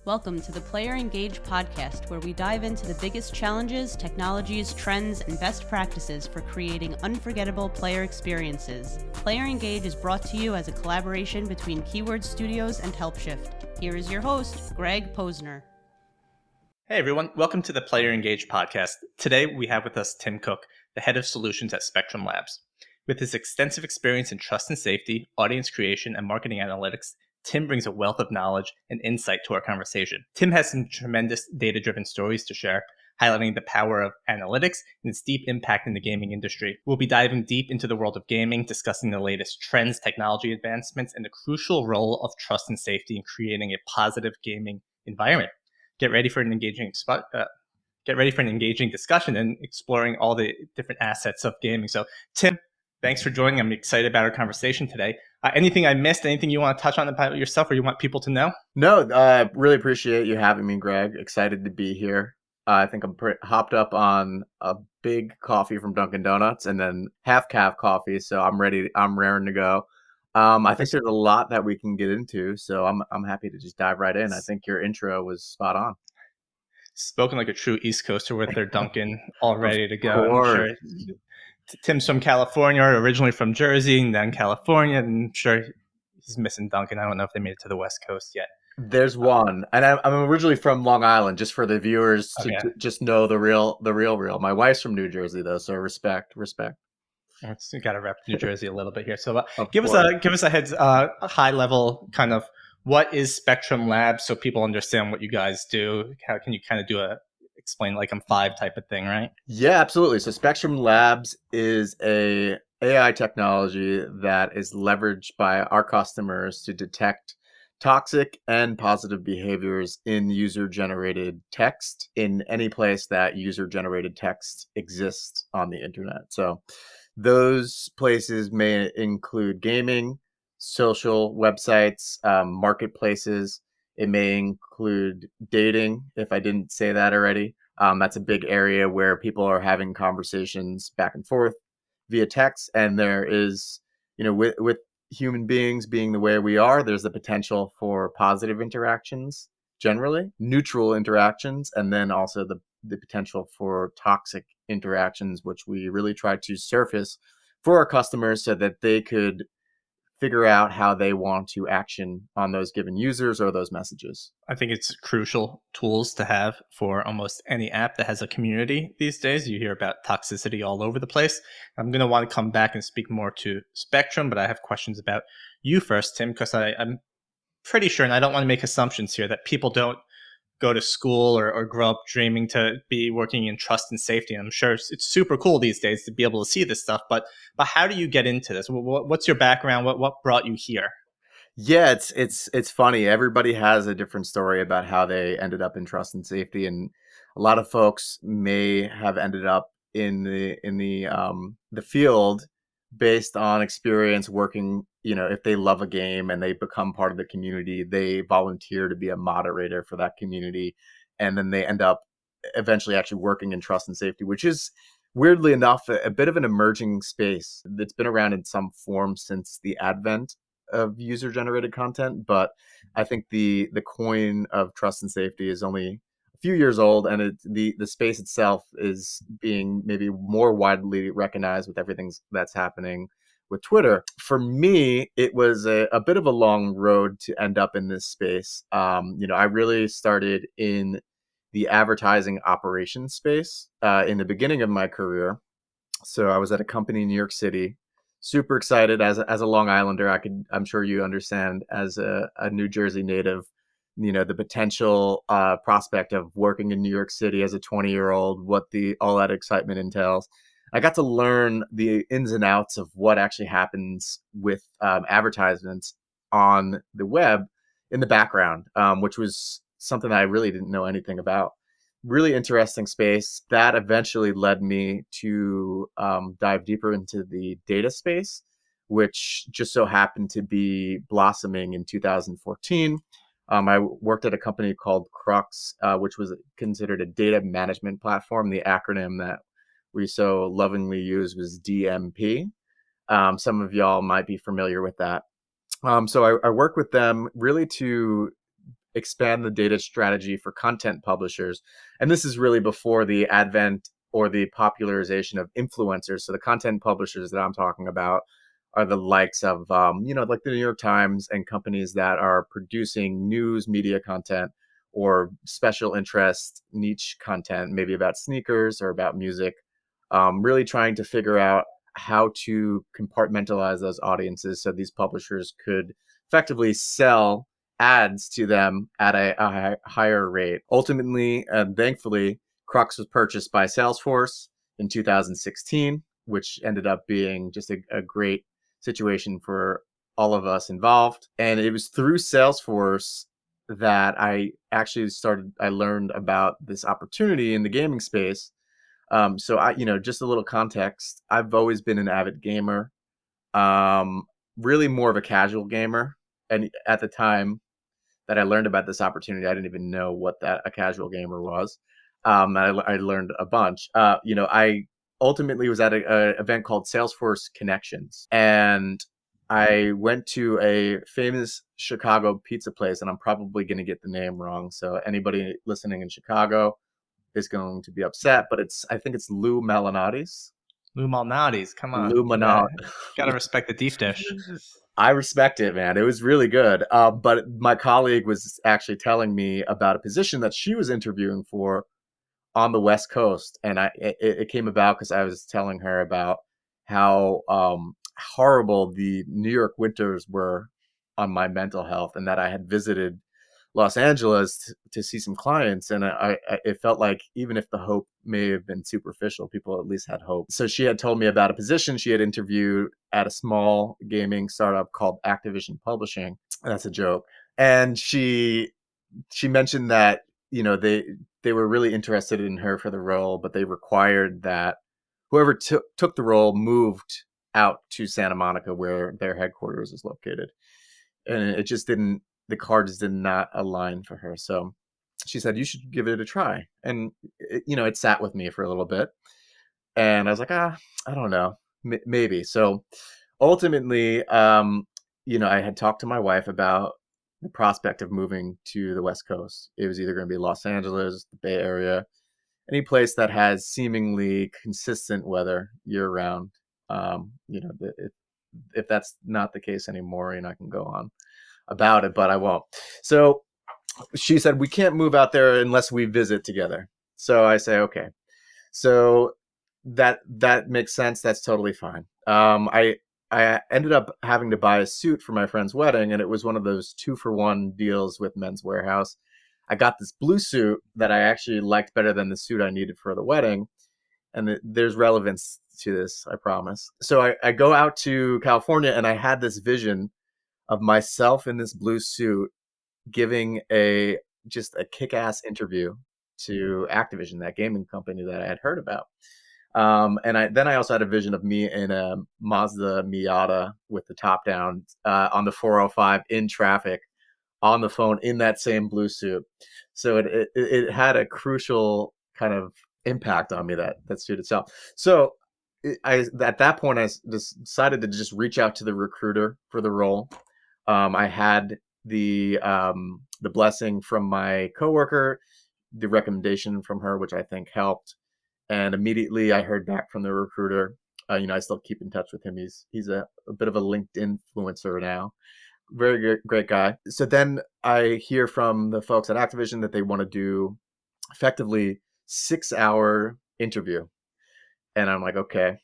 Welcome to the Player Engage podcast, where we dive into the biggest challenges, technologies, trends, and best practices for creating unforgettable player experiences. Player Engage is brought to you as a collaboration between Keyword Studios and Helpshift. Here is your host, Greg Posner. Hey everyone, welcome to the Player Engage podcast. Today we have with us Tim Cook, the head of solutions at Spectrum Labs. With his extensive experience in trust and safety, audience creation, and marketing analytics, Tim brings a wealth of knowledge and insight to our conversation. Tim has some tremendous data-driven stories to share, highlighting the power of analytics and its deep impact in the gaming industry. We'll be diving deep into the world of gaming, discussing the latest trends, technology advancements, and the crucial role of trust and safety in creating a positive gaming environment. Get ready for an engaging discussion and exploring all the different assets of gaming. So, Tim, thanks for joining. I'm excited about our conversation today. Anything I missed? Anything you want to touch on about yourself or you want people to know? No, really appreciate you having me, Greg. Excited to be here. I think I'm hopped up on a big coffee from Dunkin' Donuts and then half calf coffee, so I'm ready. I'm raring to go. I think there's a lot that we can get into, so I'm happy to just dive right in. I think your intro was spot on. Spoken like a true East Coaster with their Dunkin' all ready to go. I'm sure Tim's from California, originally from Jersey, and then California. And I'm sure he's missing Dunkin'. I don't know if they made it to the West Coast yet. There's one, and I'm originally from Long Island. Just for the viewers to just know the real. My wife's from New Jersey though, so respect. You got to rep New Jersey a little bit here. So give us a high level kind of what is Spectrum Labs so people understand what you guys do. How can you kind of explain like I'm 5 type of thing, right? Yeah, absolutely. So Spectrum Labs is a AI technology that is leveraged by our customers to detect toxic and positive behaviors in user-generated text in any place that user-generated text exists on the internet. So those places may include gaming, social websites, marketplaces. It may include dating, if I didn't say that already. That's a big area where people are having conversations back and forth via text. And there is, with human beings being the way we are, there's the potential for positive interactions, generally, neutral interactions, and then also the potential for toxic interactions, which we really try to surface for our customers so that they could figure out how they want to action on those given users or those messages. I think it's crucial tools to have for almost any app that has a community these days. You hear about toxicity all over the place. I'm going to want to come back and speak more to Spectrum, but I have questions about you first, Tim, because I'm pretty sure, and I don't want to make assumptions here, that people don't go to school or grow up dreaming to be working in trust and safety. And I'm sure it's super cool these days to be able to see this stuff, but how do you get into this? What's your background? What brought you here? Yeah, it's funny. Everybody has a different story about how they ended up in trust and safety, and a lot of folks may have ended up in the field based on experience working. If they love a game and they become part of the community, they volunteer to be a moderator for that community, and then they end up eventually actually working in trust and safety, which is weirdly enough a bit of an emerging space that's been around in some form since the advent of user-generated content. But I think the coin of trust and safety is only a few years old, and the space itself is being maybe more widely recognized with everything that's happening with Twitter. For me, it was a bit of a long road to end up in this space. I really started in the advertising operations space in the beginning of my career. So I was at a company in New York City. Super excited as a Long Islander. I'm sure you understand as a New Jersey native, the potential prospect of working in New York City as a 20-year-old, what all that excitement entails. I got to learn the ins and outs of what actually happens with advertisements on the web in the background, which was something that I really didn't know anything about. Really interesting space. That eventually led me to dive deeper into the data space, which just so happened to be blossoming in 2014. I worked at a company called Crux, which was considered a data management platform. The acronym that we so lovingly use was DMP. Some of y'all might be familiar with that. So I worked with them really to expand the data strategy for content publishers. And this is really before the advent or the popularization of influencers. So the content publishers that I'm talking about are the likes of, like the New York Times and companies that are producing news media content or special interest niche content, maybe about sneakers or about music, really trying to figure out how to compartmentalize those audiences so these publishers could effectively sell ads to them at a higher rate. Ultimately, thankfully, Crux was purchased by Salesforce in 2016, which ended up being just a great situation for all of us involved. And it was through Salesforce that I learned about this opportunity in the gaming space. So just a little context. I've always been an avid gamer, really more of a casual gamer. And at the time that I learned about this opportunity, I didn't even know what a casual gamer was. I learned a bunch. I ultimately was at a event called Salesforce Connections, and I went to a famous Chicago pizza place, and I'm probably going to get the name wrong. So anybody listening in Chicago is going to be upset, but I think it's Lou Malnatis. Lou Malnatis, come on. Lou Malnatis. Gotta respect the deep dish. I respect it, man. It was really good. But my colleague was actually telling me about a position that she was interviewing for on the West Coast, and it came about because I was telling her about how horrible the New York winters were on my mental health, and that I had visited Los Angeles to see some clients, and it felt like even if the hope may have been superficial, people at least had hope. So she had told me about a position she had interviewed at a small gaming startup called Activision Publishing. That's a joke. And she mentioned that they were really interested in her for the role, but they required that whoever took the role moved out to Santa Monica, where their headquarters is located. And it just didn't, the cards did not align for her. So she said, you should give it a try. And it sat with me for a little bit, and I was like, I don't know, maybe. So ultimately, I had talked to my wife about the prospect of moving to the West Coast. It was either going to be Los Angeles, the Bay Area, any place that has seemingly consistent weather year round. If that's not the case anymore, I can go on about it, but I won't. So she said, we can't move out there unless we visit together. So I say, okay. So that makes sense. That's totally fine. I ended up having to buy a suit for my friend's wedding, and it was one of those 2-for-1 deals with Men's Warehouse. I got this blue suit that I actually liked better than the suit I needed for the wedding. And there's relevance to this, I promise. So I go out to California, and I had this vision of myself in this blue suit giving just a kick-ass interview to Activision, that gaming company that I had heard about. And I also had a vision of me in a Mazda Miata with the top down on the 405 in traffic, on the phone in that same blue suit. So it had a crucial kind of impact on me, that suit itself. So at that point, I decided to just reach out to the recruiter for the role. I had the blessing from my coworker, the recommendation from her, which I think helped. And immediately I heard back from the recruiter. I still keep in touch with him. He's a bit of a LinkedIn influencer now. Very great guy. So then I hear from the folks at Activision that they want to do effectively 6-hour interview. And I'm like, okay,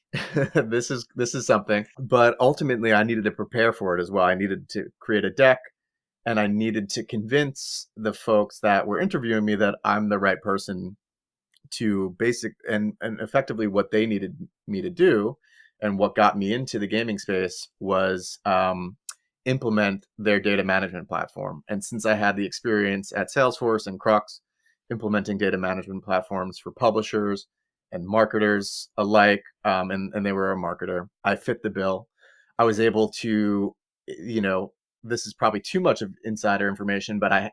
this is something. But ultimately, I needed to prepare for it as well. I needed to create a deck, and I needed to convince the folks that were interviewing me that I'm the right person to and effectively what they needed me to do. And what got me into the gaming space was implement their data management platform. And since I had the experience at Salesforce and Crux implementing data management platforms for publishers and marketers alike, and they were a marketer, I fit the bill. I was able to, this is probably too much of insider information, but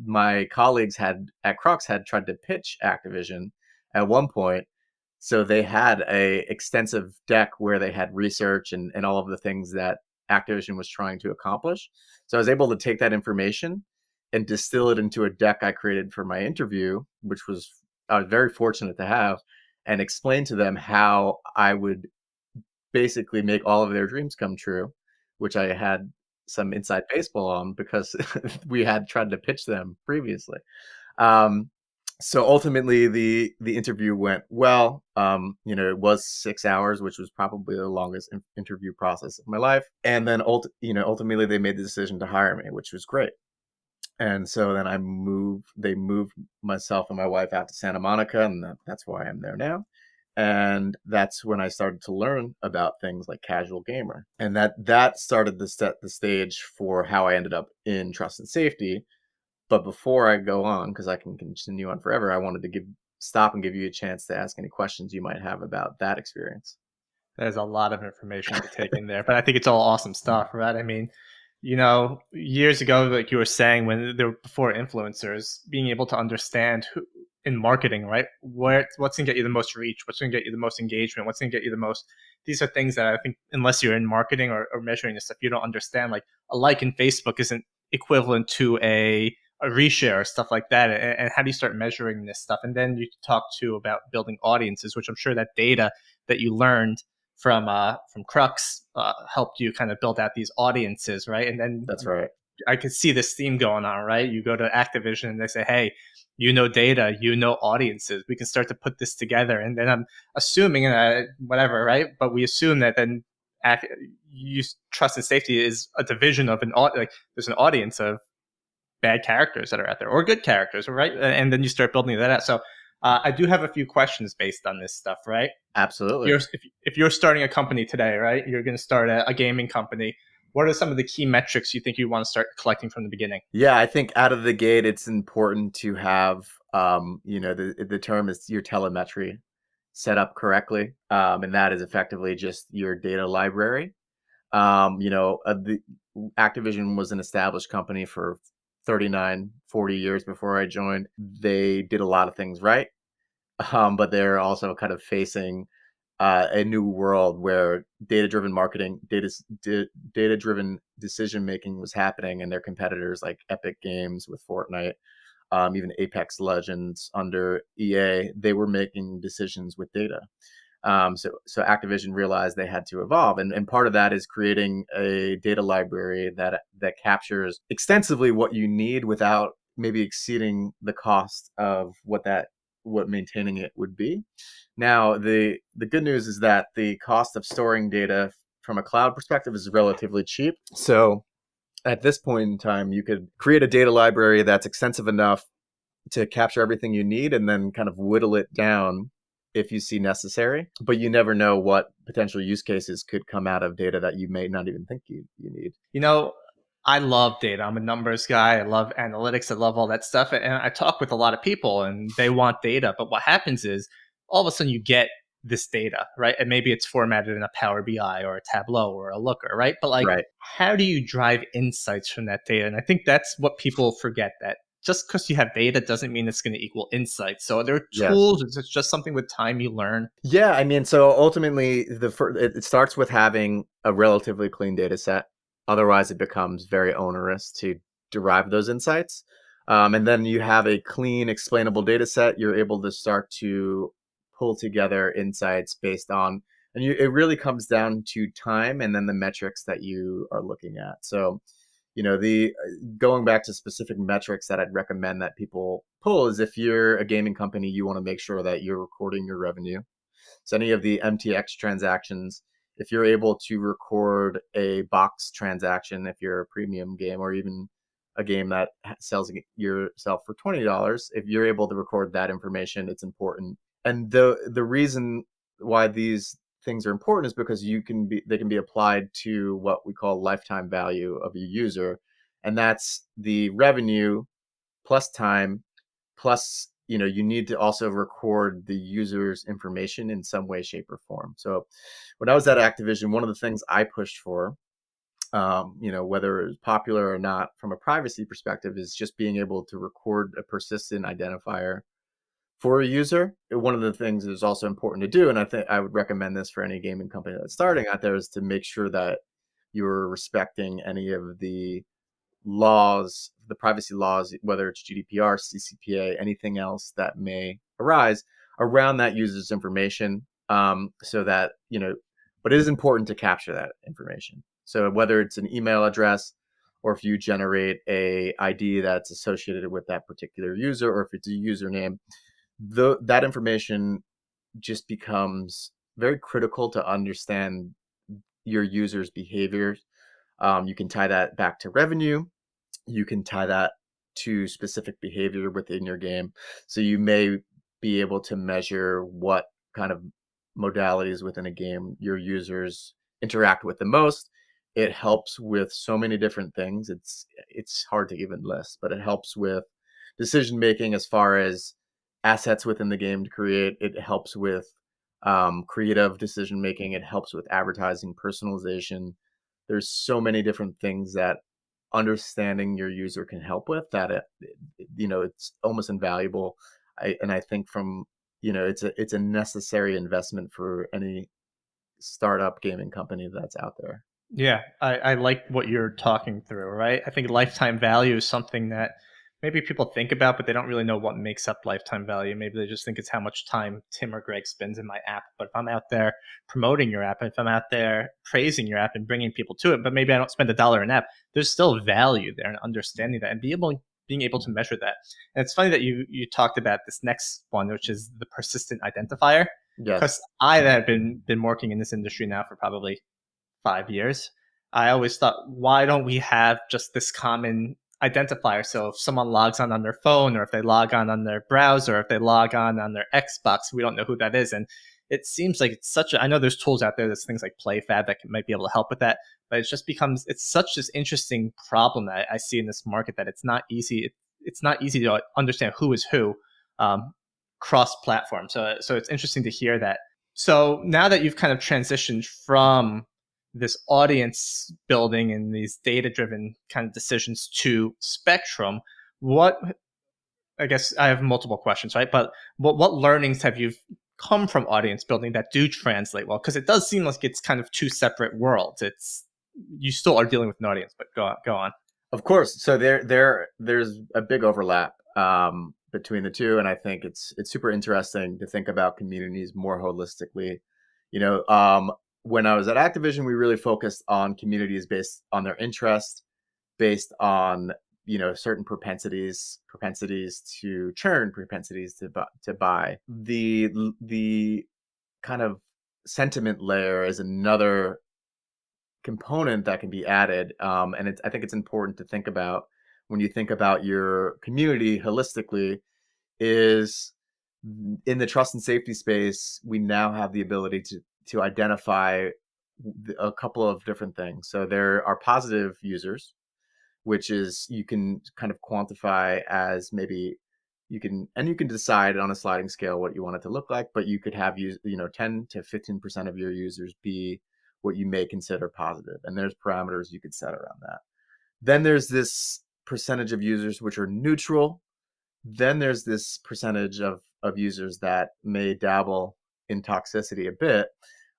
my colleagues at Crux had tried to pitch Activision at one point. So they had a extensive deck where they had research and all of the things that Activision was trying to accomplish. So I was able to take that information and distill it into a deck I created for my interview, which I was very fortunate to have, and explain to them how I would basically make all of their dreams come true, which I had some inside baseball on because we had tried to pitch them previously. Um, so ultimately, the interview went well. It was 6 hours, which was probably the longest interview process of my life. And then, ultimately, they made the decision to hire me, which was great. And so then they moved myself and my wife out to Santa Monica, and that's why I'm there now. And that's when I started to learn about things like casual gamer. And that started to set the stage for how I ended up in trust and safety. But before I go on, because I can continue on forever, I wanted to stop and give you a chance to ask any questions you might have about that experience. There's a lot of information to take in there, but I think it's all awesome stuff, right? I mean, years ago, like you were saying, when there were before influencers, being able to understand who in marketing, right? What's going to get you the most reach? What's going to get you the most engagement? What's going to get you the most? These are things that I think, unless you're in marketing or measuring this stuff, you don't understand. Like a like in Facebook isn't equivalent to a reshare or stuff like that. And how do you start measuring this stuff? And then you talk too about building audiences, which I'm sure that data that you learned from Crux helped you kind of build out these audiences, right? And then That's right. I could see this theme going on, right? You go to Activision and they say, hey, data, audiences. We can start to put this together. And then I'm assuming whatever, right? But we assume that then trust and safety is a division of there's an audience of bad characters that are out there or good characters, right? And then you start building that out. So I do have a few questions based on this stuff, right? Absolutely. If you're starting a company today, right, you're going to start a gaming company. What are some of the key metrics you think you want to start collecting from the beginning? Yeah, I think out of the gate, it's important to have, the term is your telemetry set up correctly. And that is effectively just your data library. The Activision was an established company for 39, 40 years before I joined. They did a lot of things right. But they're also kind of facing a new world where data-driven marketing, data-driven decision-making was happening, and their competitors like Epic Games with Fortnite, even Apex Legends under EA, they were making decisions with data. So Activision realized they had to evolve, and part of that is creating a data library that captures extensively what you need without maybe exceeding the cost of what maintaining it would be. Now, the good news is that the cost of storing data from a cloud perspective is relatively cheap. So at this point in time, you could create a data library that's extensive enough to capture everything you need and then kind of whittle it down if you see necessary. But you never know what potential use cases could come out of data that you may not even think you need. I love data. I'm a numbers guy. I love analytics. I love all that stuff. And I talk with a lot of people and they want data. But what happens is all of a sudden you get this data, right? And maybe it's formatted in a Power BI or a Tableau or a Looker, right? But Right. how do you drive insights from that data? And I think that's what people forget, that just because you have data doesn't mean it's going to equal insights. So are there Yes. tools? Is it just something with time you learn? Yeah, I mean, so ultimately, it starts with having a relatively clean data set. Otherwise, it becomes very onerous to derive those insights. And then you have a clean, explainable data set. You're able to start to pull together insights based on, it really comes down to time and then the metrics that you are looking at. So, the going back to specific metrics that I'd recommend that people pull is if you're a gaming company, you want to make sure that you're recording your revenue. So any of the MTX transactions, if you're able to record a box transaction, if you're a premium game or even a game that sells yourself for $20, if you're able to record that information, it's important. And the reason why these things are important is because they can be applied to what we call lifetime value of a user, and that's the revenue plus time plus you need to also record the user's information in some way, shape, or form. So when I was at Activision, one of the things I pushed for, whether it was popular or not from a privacy perspective, is just being able to record a persistent identifier for a user. One of the things that is also important to do, and I think I would recommend this for any gaming company that's starting out there, is to make sure that you're respecting any of the laws, the privacy laws, whether it's GDPR, CCPA, anything else that may arise around that user's information, so that, but it is important to capture that information. So whether it's an email address, or if you generate a ID that's associated with that particular user, or if it's a username, that information just becomes very critical to understand your users' behaviors. You can tie that back to revenue. You can tie that to specific behavior within your game. So you may be able to measure what kind of modalities within a game your users interact with the most. It helps with so many different things. It's hard to even list, but it helps with decision making as far as assets within the game to create. It helps with creative decision making. It helps with advertising, personalization. There's so many different things that understanding your user can help with that. It's almost invaluable. I think from, it's a necessary investment for any startup gaming company that's out there. Yeah, I like what you're talking through, right? I think lifetime value is something that maybe people think about, but they don't really know what makes up lifetime value. Maybe they just think it's how much time Tim or Greg spends in my app. But if I'm out there promoting your app, if I'm out there praising your app and bringing people to it, but maybe I don't spend $1 an app, there's still value there and understanding that and being able to measure that. And it's funny that you talked about this next one, which is the persistent identifier. Yes. Because I have been working in this industry now for probably 5 years. I always thought, why don't we have just this common identifier? So if someone logs on their phone, or if they log on their browser, or if they log on their Xbox, we don't know who that is. And it seems like it's I know there's tools out there, there's things like PlayFab that might be able to help with that, but it's such this interesting problem that I see in this market that it's not easy. It's not easy to understand who is who cross platform. So it's interesting to hear that. So now that you've kind of transitioned from this audience building and these data driven kind of decisions to Spectrum, I guess I have multiple questions, right? But what learnings have you come from audience building that do translate well? Because it does seem like it's kind of two separate worlds. You still are dealing with an audience, but go on. Of course. So there's a big overlap between the two, and I think it's super interesting to think about communities more holistically. When I was at Activision, we really focused on communities based on their interest, based on certain propensities to churn, propensities to buy. The kind of sentiment layer is another component that can be added, and I think it's important to think about when you think about your community holistically. Is in the trust and safety space, we now have the ability to identify a couple of different things. So there are positive users, which is you can kind of quantify as maybe you can decide on a sliding scale what you want it to look like, but you could have 10 to 15% of your users be what you may consider positive, and there's parameters you could set around that. Then there's this percentage of users which are neutral. Then there's this percentage of users that may dabble in toxicity a bit,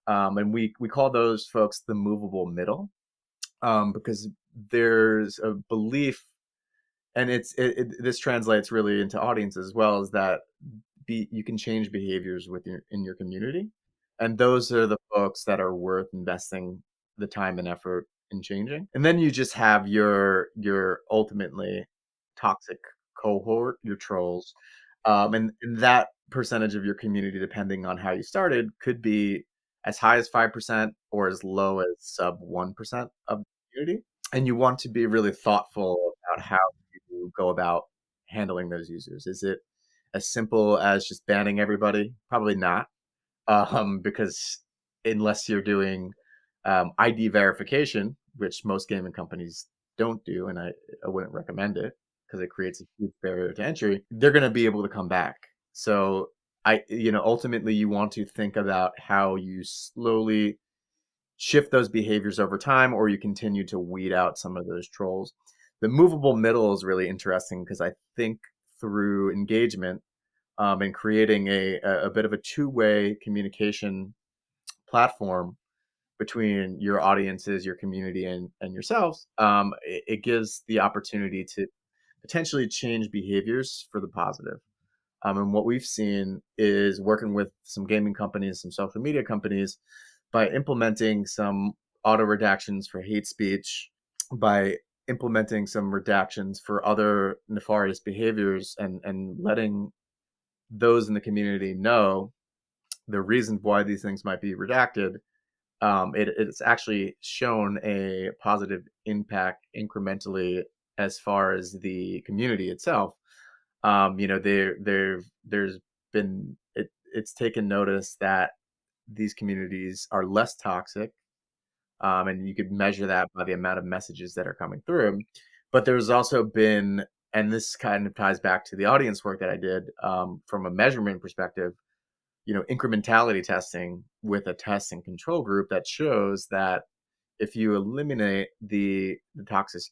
and we call those folks the movable middle, because there's a belief, and this translates really into audiences as well, is that you can change behaviors in your community, and those are the folks that are worth investing the time and effort in changing. And then you just have your ultimately toxic cohort, your trolls, and that percentage of your community, depending on how you started, could be as high as 5% or as low as sub 1% of the community. And you want to be really thoughtful about how you go about handling those users. Is it as simple as just banning everybody? Probably not, because unless you're doing ID verification, which most gaming companies don't do, and I wouldn't recommend it because it creates a huge barrier to entry, they're going to be able to come back. So ultimately you want to think about how you slowly shift those behaviors over time, or you continue to weed out some of those trolls. The movable middle is really interesting because I think through engagement, and creating a bit of a two-way communication platform, between your audiences, your community, and yourselves, it gives the opportunity to potentially change behaviors for the positive. And what we've seen is working with some gaming companies, some social media companies, by implementing some auto redactions for hate speech, by implementing some redactions for other nefarious behaviors, and letting those in the community know the reasons why these things might be redacted. It's actually shown a positive impact incrementally as far as the community itself. There's been it's taken notice that these communities are less toxic, and you could measure that by the amount of messages that are coming through. But there's also been, and this kind of ties back to the audience work that I did, from a measurement perspective, incrementality testing with a test and control group that shows that if you eliminate the toxic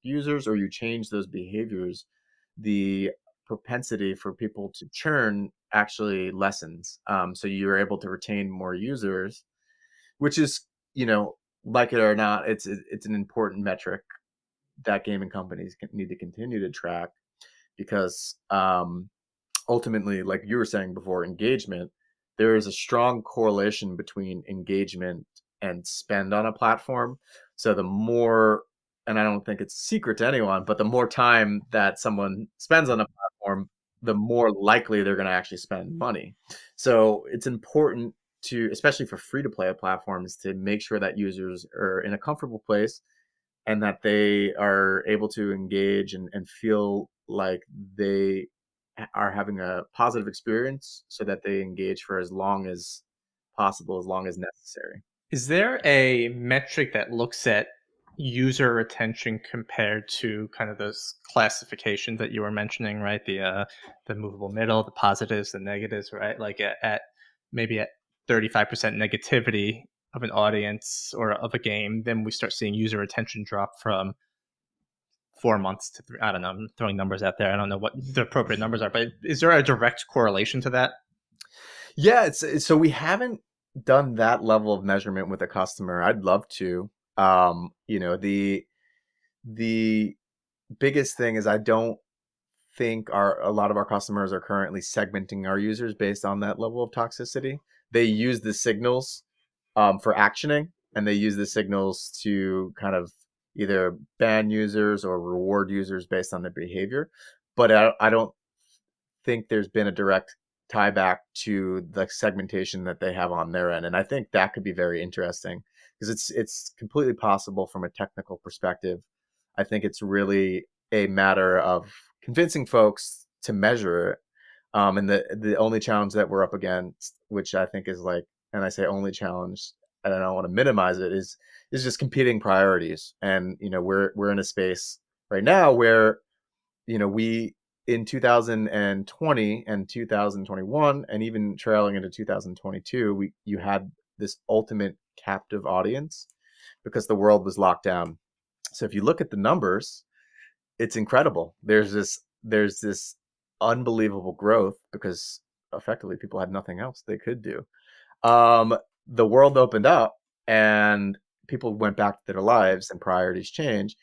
users, or you change those behaviors, the propensity for people to churn actually lessens. So you're able to retain more users, which is, like it or not, it's an important metric that gaming companies need to continue to track, because ultimately, like you were saying before, engagement, there is a strong correlation between engagement and spend on a platform. So the more, and I don't think it's a secret to anyone, but the more time that someone spends on a platform, the more likely they're going to actually spend money. So it's important to, especially for free to play platforms, to make sure that users are in a comfortable place, and that they are able to engage and feel like they are having a positive experience, so that they engage for as long as possible, as long as necessary. Is there a metric that looks at user retention compared to kind of those classifications that you were mentioning, right? The movable middle, the positives, the negatives, right? Like at maybe at 35% negativity of an audience or of a game, then we start seeing user retention drop from 4 months to three. I don't know. I'm throwing numbers out there. I don't know what the appropriate numbers are, but is there a direct correlation to that? Yeah, so we haven't done that level of measurement with a customer. I'd love to. The biggest thing is, I don't think a lot of our customers are currently segmenting our users based on that level of toxicity. They use the signals for actioning, and they use the signals to kind of either ban users or reward users based on their behavior. But I don't think there's been a direct tie back to the segmentation that they have on their end, and I think that could be very interesting, because it's completely possible from a technical perspective. I think it's really a matter of convincing folks to measure it. And the only challenge that we're up against, which I think is like, and I say only challenge, and I don't want to minimize it, is just competing priorities. And we're in a space right now where, we, in 2020 and 2021, and even trailing into 2022, you had this ultimate captive audience, because the world was locked down. So if you look at the numbers, it's incredible. There's this unbelievable growth, because effectively people had nothing else they could do. Um, the world opened up, and people went back to their lives, and priorities changed.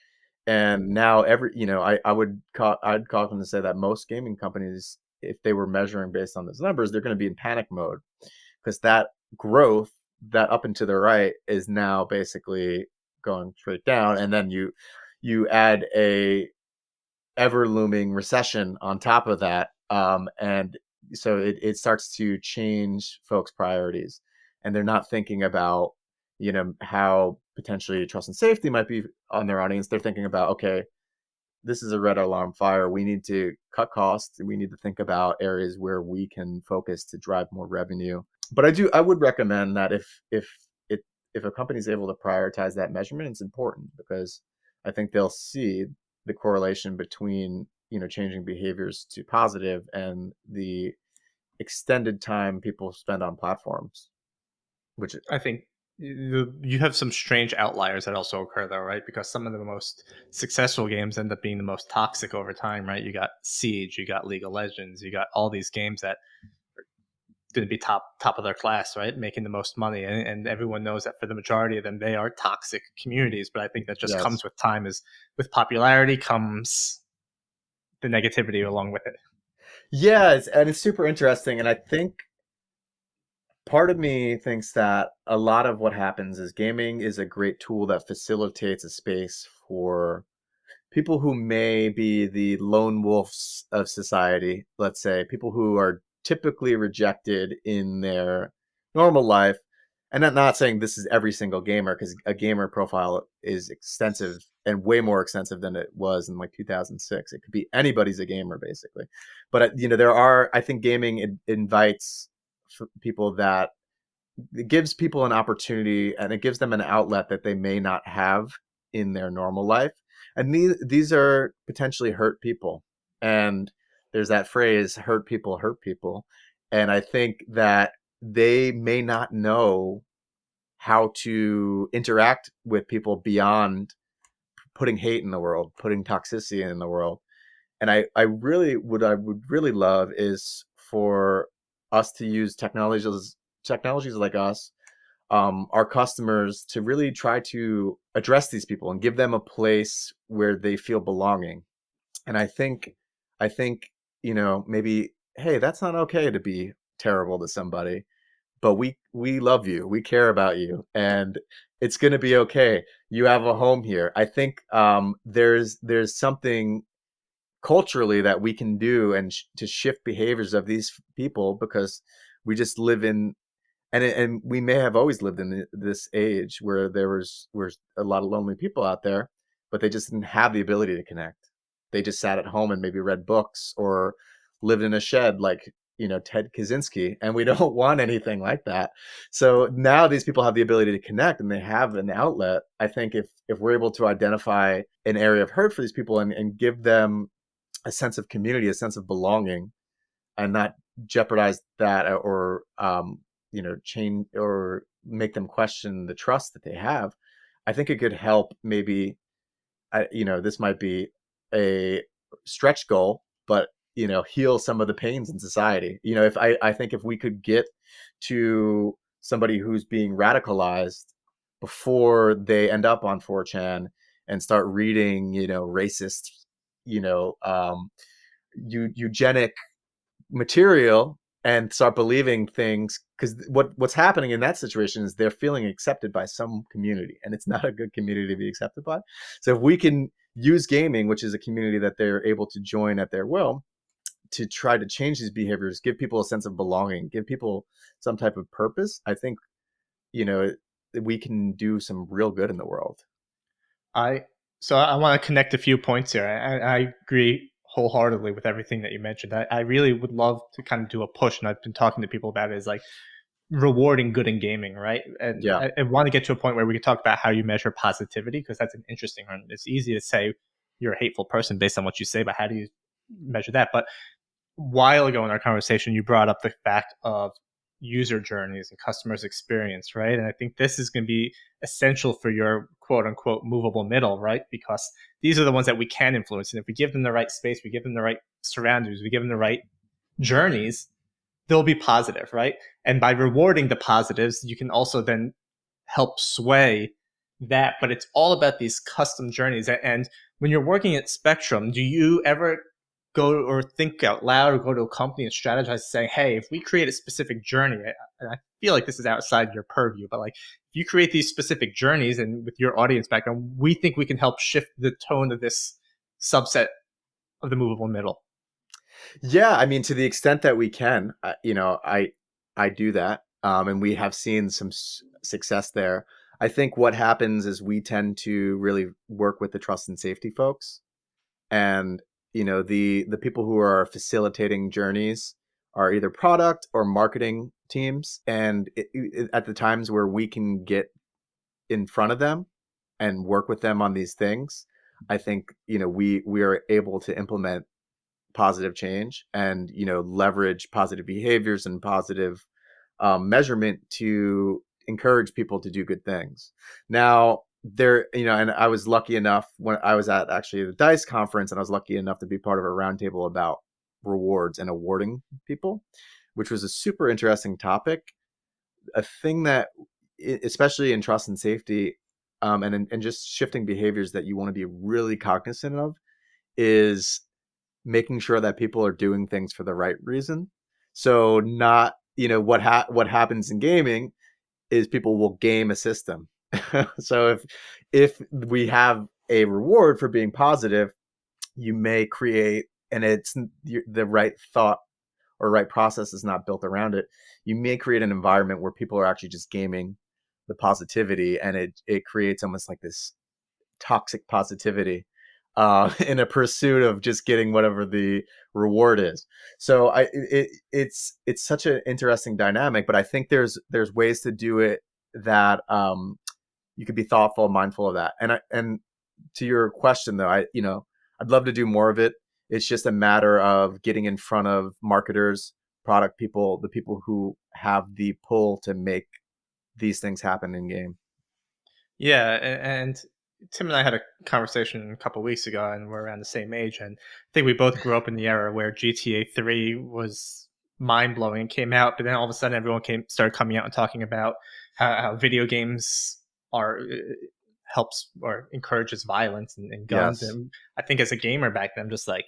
And now I'd call them to say that most gaming companies, if they were measuring based on those numbers, they're going to be in panic mode, because that growth, that up and to the right, is now basically going straight down. And then you add a ever looming recession on top of that. And so it starts to change folks' priorities, and they're not thinking about, how potentially trust and safety might be on their audience. They're thinking about, okay, this is a red alarm fire. We need to cut costs. We need to think about areas where we can focus to drive more revenue. But I would recommend that if a company is able to prioritize that measurement, it's important, because I think they'll see the correlation between, changing behaviors to positive, and the extended time people spend on platforms, which I think you have some strange outliers that also occur, though, right? Because some of the most successful games end up being the most toxic over time, right? You got Siege, you got League of Legends, you got all these games that going to be top of their class, right? Making the most money. And everyone knows that for the majority of them, they are toxic communities. But I think that just comes with time. Is with popularity comes the negativity along with it. Yeah, and it's super interesting. And I think part of me thinks that a lot of what happens is gaming is a great tool that facilitates a space for people who may be the lone wolves of society, let's say, people who are typically rejected in their normal life. And I'm not saying this is every single gamer, because a gamer profile is extensive and way more extensive than it was in like 2006. It could be anybody's a gamer, basically. But I think gaming invites people that it gives people an opportunity, and it gives them an outlet that they may not have in their normal life. And these are potentially hurt people. And there's that phrase, hurt people hurt people. And I think that they may not know how to interact with people beyond putting hate in the world, putting toxicity in the world. And I would really love is for us to use technologies like us, our customers, to really try to address these people and give them a place where they feel belonging. And I think, maybe, hey, that's not okay to be terrible to somebody, but we love you, we care about you, and it's going to be okay. You have a home here. I think there's something culturally that we can do and to shift behaviors of these people, because we just live in, and we may have always lived in this age where were a lot of lonely people out there, but they just didn't have the ability to connect. They just sat at home and maybe read books or lived in a shed, like Ted Kaczynski, and we don't want anything like that. So now these people have the ability to connect, and they have an outlet. I think if we're able to identify an area of hurt for these people, and give them a sense of community, a sense of belonging, and not jeopardize that, or change or make them question the trust that they have. I think it could help. Maybe this might be a stretch goal, but heal some of the pains in society. If I think if we could get to somebody who's being radicalized before they end up on 4chan and start reading racist, you know um eugenic material, and start believing things, because what's happening in that situation is they're feeling accepted by some community, and it's not a good community to be accepted by. So if we can use gaming, which is a community that they're able to join at their will, to try to change these behaviors, give people a sense of belonging, give people some type of purpose, I think we can do some real good in the world. I want to connect a few points here. I agree wholeheartedly with everything that you mentioned. I really would love to kind of do a push, and I've been talking to people about it, is like rewarding good in gaming, right? And Yeah. I want to get to a point where we can talk about how you measure positivity, because that's an interesting one. It's easy to say you're a hateful person based on what you say, but how do you measure that? But a while ago in our conversation, you brought up the fact of user journeys and customers experience, right? And I think this is going to be essential for your quote unquote movable middle, right? Because these are the ones that we can influence. And if we give them the right space, we give them the right surroundings, we give them the right journeys, they'll be positive, right? And by rewarding the positives, you can also then help sway that. But it's all about these custom journeys. And when you're working at Spectrum, do you ever go or think out loud or go to a company and strategize, saying, hey, if we create a specific journey, and I feel like this is outside your purview, but like if you create these specific journeys and with your audience background, we think we can help shift the tone of this subset of the movable middle. Yeah, I mean, to the extent that we can, I do that, and we have seen some success there. I think what happens is we tend to really work with the trust and safety folks, and the people who are facilitating journeys are either product or marketing teams, and at the times where we can get in front of them and work with them on these things, I think we are able to implement positive change, and leverage positive behaviors and positive measurement to encourage people to do good things. Now there, and I was lucky enough when I was at actually the DICE conference, and I was lucky enough to be part of a roundtable about rewards and awarding people, which was a super interesting topic. A thing that, especially in trust and safety, and just shifting behaviors that you want to be really cognizant of, is making sure that people are doing things for the right reason. So not, what happens in gaming is people will game a system. So if we have a reward for being positive, you may create, and it's the right thought or right process is not built around it, you may create an environment where people are actually just gaming the positivity, and it creates almost like this toxic positivity in a pursuit of just getting whatever the reward is. So it's such an interesting dynamic, but I think there's ways to do it that you could be thoughtful, mindful of that. And to your question though, I'd love to do more of it. It's just a matter of getting in front of marketers, product people, the people who have the pull to make these things happen in game. Yeah, and Tim and I had a conversation a couple weeks ago, and we're around the same age. And I think we both grew up in the era where GTA 3 was mind blowing and came out, but then all of a sudden everyone started coming out and talking about how video games are helps or encourages violence and guns. Yes, And I think as a gamer back then, I'm just like,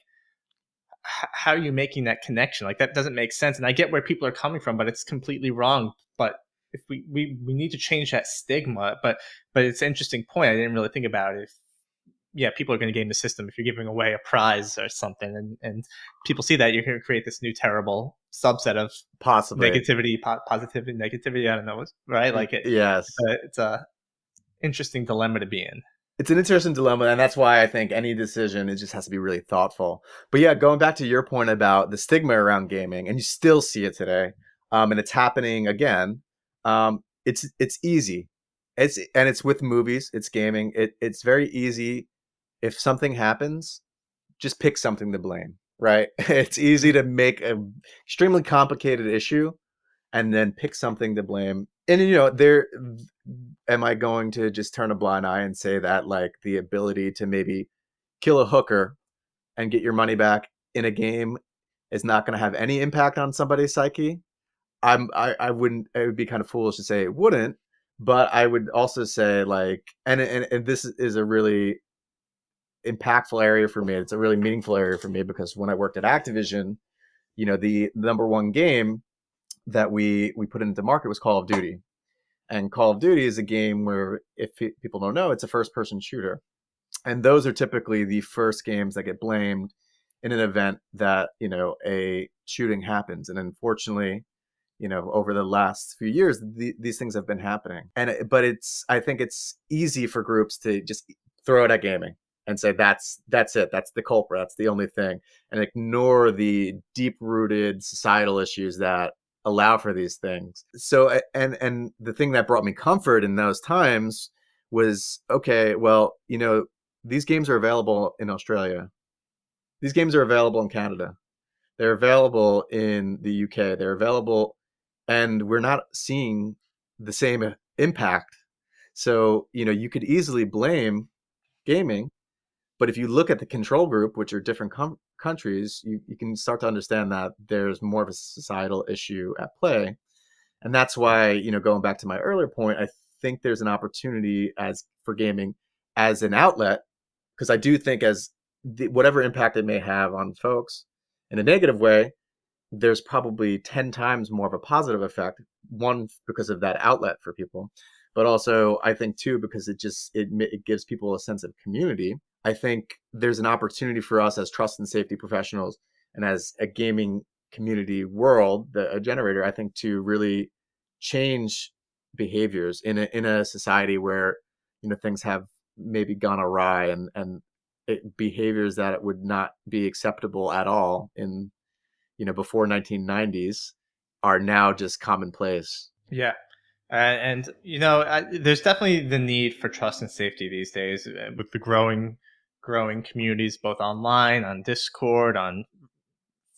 how are you making that connection? Like that doesn't make sense. And I get where people are coming from, but it's completely wrong. But if we need to change that stigma, but it's an interesting point. I didn't really think about it. If yeah, people are going to game the system if you're giving away a prize or something, and people see that, you're going to create this new terrible subset of possibly. negativity, positivity, negativity. I don't know, right? Like Yes. it's a interesting dilemma to be in. It's an interesting dilemma, and that's why I think any decision, it just has to be really thoughtful. But yeah, going back to your point about the stigma around gaming, and you still see it today, and it's happening again. It's easy, it's with movies, it's gaming. It's very easy. If something happens, just pick something to blame, right? It's easy to make an extremely complicated issue and then pick something to blame. And there, am I going to just turn a blind eye and say that like the ability to maybe kill a hooker and get your money back in a game is not going to have any impact on somebody's psyche? I wouldn't. It would be kind of foolish to say it wouldn't, but I would also say like, and this is a really impactful area for me. It's a really meaningful area for me because when I worked at Activision, the number one game that we put into market was Call of Duty. And Call of Duty is a game where, if people don't know, it's a first person shooter. And those are typically the first games that get blamed in an event that, a shooting happens. And unfortunately, over the last few years, these things have been happening. But I think it's easy for groups to just throw it at gaming and say that's it, that's the culprit, that's the only thing, and ignore the deep rooted societal issues that allow for these things. So and the thing that brought me comfort in those times was, okay, well, these games are available in Australia. These games are available in Canada. They're available in the UK. They're available, and we're not seeing the same impact. So, you could easily blame gaming, but if you look at the control group, which are different countries, you can start to understand that there's more of a societal issue at play. And that's why, going back to my earlier point, I think there's an opportunity for gaming as an outlet, because I do think as whatever impact it may have on folks in a negative way, there's probably 10 times more of a positive effect. One, because of that outlet for people, but also I think too, because it gives people a sense of community. I think there's an opportunity for us as trust and safety professionals and as a gaming community world, a generator, I think, to really change behaviors in a society where, things have maybe gone awry, and behaviors that would not be acceptable at all in, before 1990s are now just commonplace. Yeah. And there's definitely the need for trust and safety these days with the growing communities, both online, on Discord, on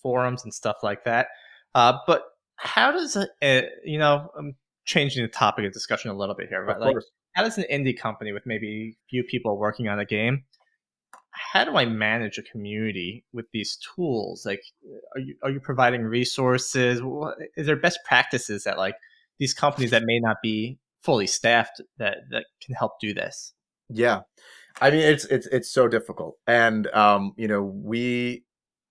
forums, and stuff like that. But how does I'm changing the topic of discussion a little bit here, Of but like, course. how does an indie company with maybe few people working on a game how do I manage a community with these tools? Like, are you providing resources? Is there best practices that like these companies that may not be fully staffed that can help do this? Yeah. I mean, it's so difficult. And we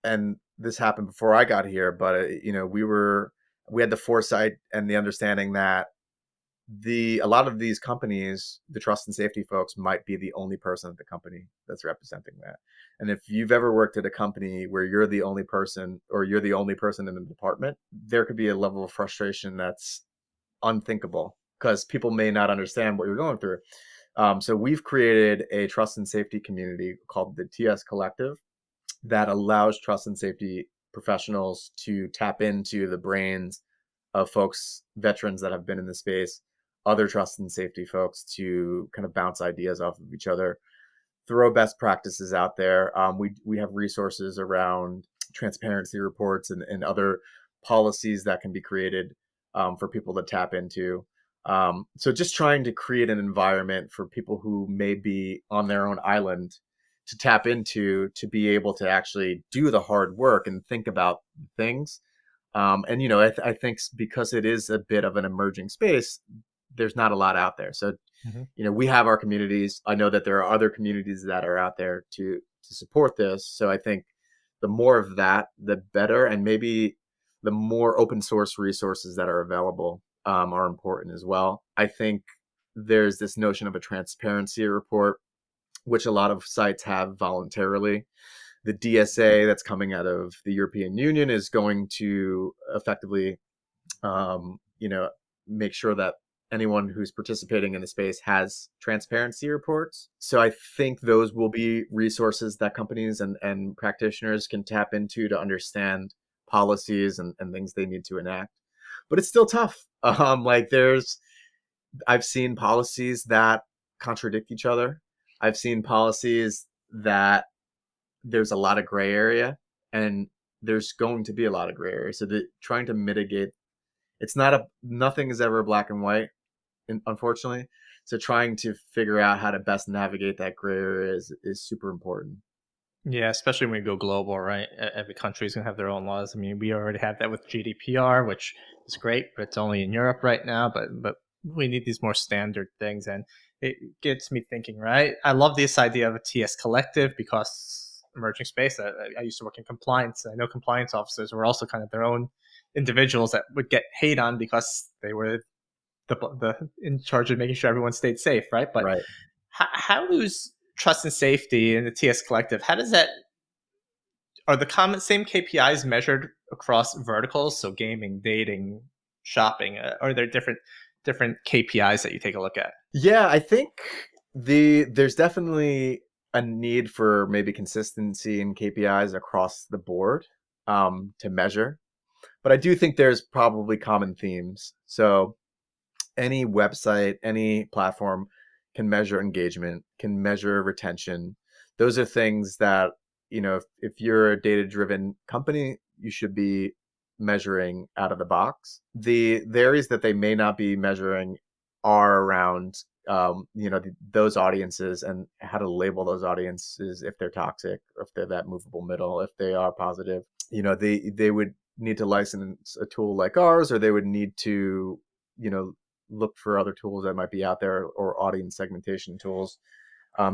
and this happened before I got here, but we had the foresight and the understanding that a lot of these companies, the trust and safety folks might be the only person at the company that's representing that. And if you've ever worked at a company where you're the only person or you're the only person in the department, there could be a level of frustration that's unthinkable because people may not understand what you're going through. So we've created a trust and safety community called the TS Collective that allows trust and safety professionals to tap into the brains of folks, veterans that have been in the space, other trust and safety folks to kind of bounce ideas off of each other, throw best practices out there. We have resources around transparency reports and other policies that can be created for people to tap into. So just trying to create an environment for people who may be on their own island to tap into to be able to actually do the hard work and think about things. And I think because it is a bit of an emerging space, there's not a lot out there. So Mhm. we have our communities. I know that there are other communities that are out there to support this. So I think the more of that, the better, and maybe the more open source resources that are available are important as well. I think there's this notion of a transparency report, which a lot of sites have voluntarily. The DSA that's coming out of the European Union is going to effectively make sure that anyone who's participating in the space has transparency reports. So I think those will be resources that companies and practitioners can tap into to understand policies and things they need to enact. But it's still tough. I've seen policies that contradict each other. I've seen policies that there's a lot of gray area, and there's going to be a lot of gray area. So trying to mitigate, nothing is ever black and white, unfortunately. So trying to figure out how to best navigate that gray area is super important. Yeah, especially when we go global, right? Every country is going to have their own laws. I mean, we already have that with GDPR, which is great, but it's only in Europe right now. But we need these more standard things, and it gets me thinking. Right? I love this idea of a TS collective because emerging space. I used to work in compliance. I know compliance officers were also kind of their own individuals that would get hate on because they were the in charge of making sure everyone stayed safe, right? But Right. how does trust and safety in the TS collective? How does that are the same KPIs measured across verticals? So gaming, dating, shopping. Are there different KPIs that you take a look at? Yeah, I think there's definitely a need for maybe consistency in KPIs across the board to measure. But I do think there's probably common themes. So any website, any platform can measure engagement, can measure retention. Those are things that, if you're a data driven company, you should be measuring out of the box. The areas that they may not be measuring are around, those audiences and how to label those audiences, if they're toxic, or if they're that movable middle, if they are positive. They would need to license a tool like ours, or they would need to, look for other tools that might be out there, or audience segmentation tools,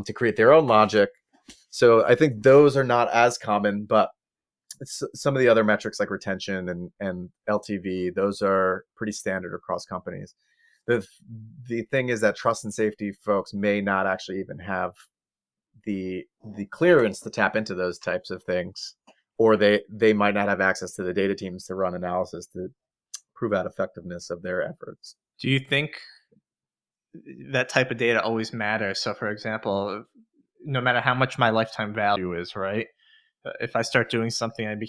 to create their own logic. So I think those are not as common, but some of the other metrics like retention and LTV, those are pretty standard across companies. The thing is that trust and safety folks may not actually even have the clearance to tap into those types of things, or they might not have access to the data teams to run analysis to prove out effectiveness of their efforts. Do you think that type of data always matters? So, for example, no matter how much my lifetime value is, right? If I start doing something and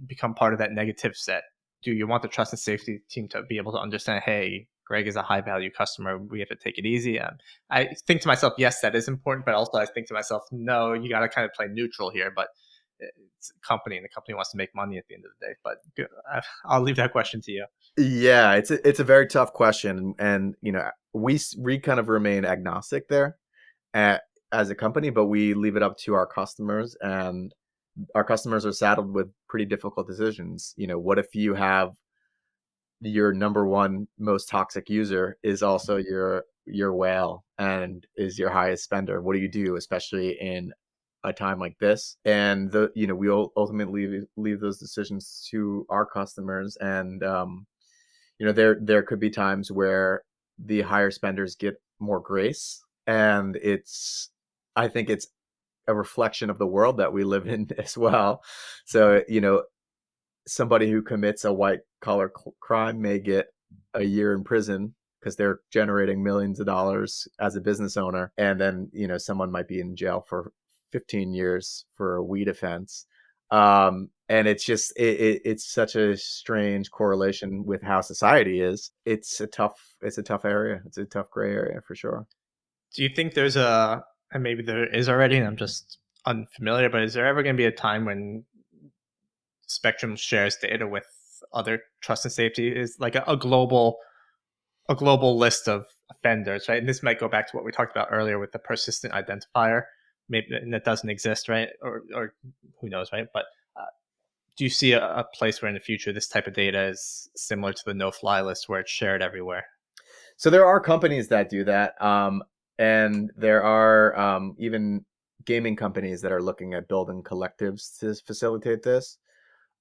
become part of that negative set, do you want the trust and safety team to be able to understand, hey, Greg is a high value customer, we have to take it easy? I think to myself, yes, that is important, but also I think to myself, no, you got to kind of play neutral here. But it's a company, and the company wants to make money at the end of the day. But I'll leave that question to you. Yeah, it's a very tough question, and we kind of remain agnostic there. as a company, but we leave it up to our customers, and our customers are saddled with pretty difficult decisions. What if you have your number one most toxic user is also your whale and is your highest spender? What do you do, especially in a time like this? And we ultimately leave those decisions to our customers. And there could be times where the higher spenders get more grace, and I think it's a reflection of the world that we live in as well. So somebody who commits a white collar crime may get a year in prison because they're generating millions of dollars as a business owner, and then someone might be in jail for 15 years for a weed offense. And it's such a strange correlation with how society is. It's a tough area. It's a tough gray area for sure. Do you think and maybe there is already, and I'm just unfamiliar, but is there ever going to be a time when Spectrum shares data with other trust and safety? Is like a global list of offenders, right? And this might go back to what we talked about earlier with the persistent identifier. Maybe and that doesn't exist, right? Or who knows, right? But do you see a place where in the future this type of data is similar to the no-fly list, where it's shared everywhere? So there are companies that do that, and there are even gaming companies that are looking at building collectives to facilitate this.